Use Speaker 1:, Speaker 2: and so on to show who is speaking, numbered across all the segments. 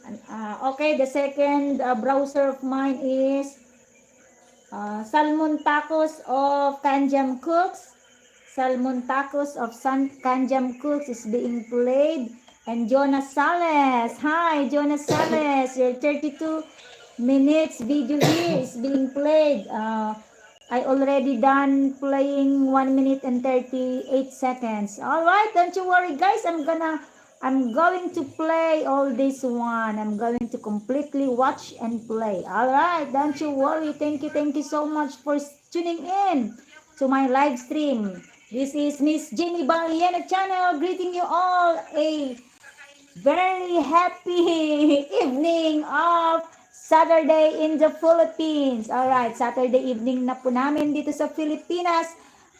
Speaker 1: Okay, the second browser of mine is Salmon Tacos of Kanjam Cooks. Salmon Tacos of Kanjam Cooks is being played. And Jonas Sales. Hi, Jonas Sales. Your 32 minutes video here is being played. I already done playing 1 minute and 38 seconds. All right, don't you worry, guys. I'm going to play all this one. I'm going to completely watch and play. All right, don't you worry. Thank you so much for tuning in to my live stream. This is Miss Jenny Baliena channel greeting you all a very happy evening of Saturday in the Philippines. Alright, Saturday evening na po namin dito sa Pilipinas.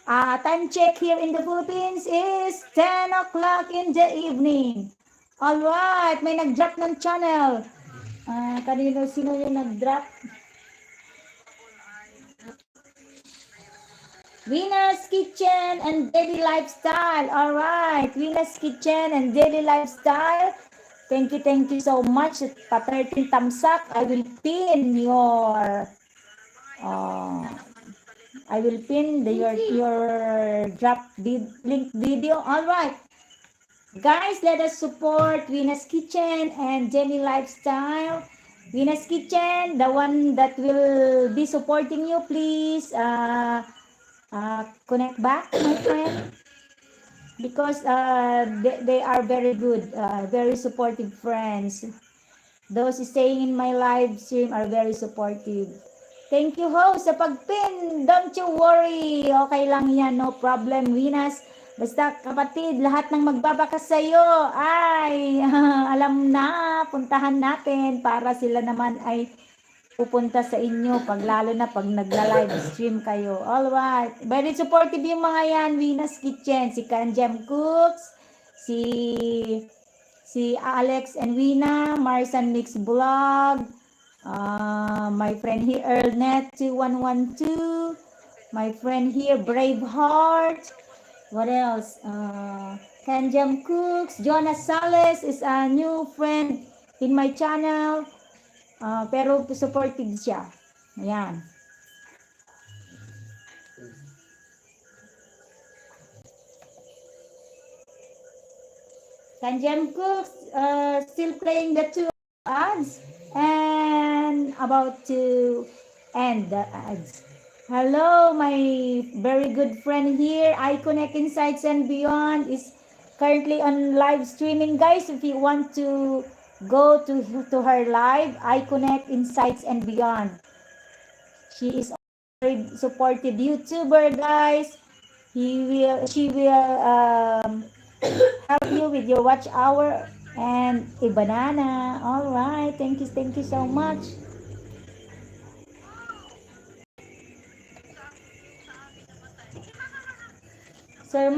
Speaker 1: Time check here in the Philippines is 10 o'clock in the evening. Alright, may nag-drop ng channel. Sino yung nag-drop? Venus Kitchen and Daily Lifestyle. All right, Venus Kitchen and Daily Lifestyle. Thank you so much. Pa-13 thumbs up. I will pin your your drop link video. All right, guys, let us support Venus Kitchen and Daily Lifestyle. Venus Kitchen, the one that will be supporting you, please connect back, my friend, because they are very good, very supportive friends. Those staying in my live stream are very supportive. Thank you, host, sa pagpin. Don't you worry. Okay lang yan. No problem, Venus. Basta, kapatid, lahat ng magbabakas sa'yo ay alam na, puntahan natin para sila naman ay pupunta sa inyo lalo na pag nagla-live stream kayo. Alright. Very supportive yung mga yan. Venus Kitchen, si Kanjam Cooks, si Alex and Wina, Marsan Mix Vlog, my friend here, Earlnet 2112, my friend here, Braveheart, what else? Kanjam Cooks, Jonas Sales is a new friend in my channel. Pero supportive siya. Ayan. Kanjam Cooks still playing the 2 ads and about to end the ads. Hello, my very good friend here. iConnect Insights and Beyond is currently on live streaming, guys. If you want to go to her live, iConnect Insights and Beyond. She is a very supportive YouTuber, guys. She will help you with your watch hour and a banana. All right, thank you so much. Sir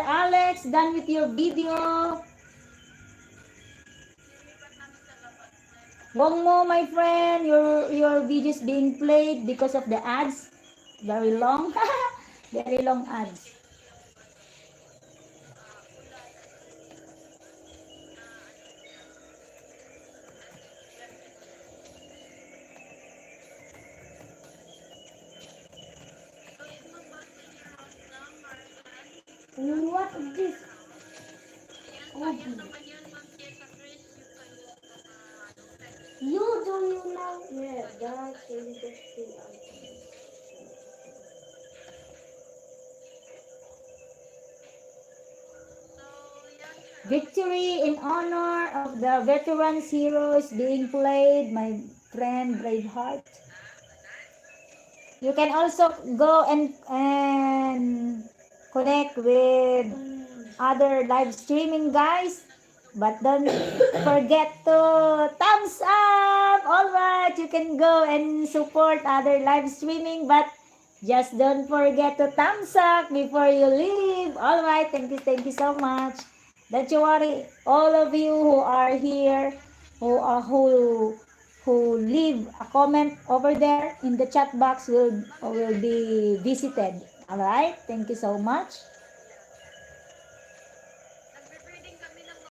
Speaker 1: Alex, done with your video. Wrong mo, my friend, your video is being played because of the ads. Very long. Very long ads. What is this? You do you know? Yeah, that's interesting. Victory in honor of the veterans heroes being played, my friend Braveheart. You can also go and connect with other live streaming guys, but don't forget to thumbs up. All right, you can go and support other live streaming, but just don't forget to thumbs up before you leave. All right, thank you so much. Don't you worry, all of you who are here, who leave a comment over there in the chat box will be visited. All right, thank you so much.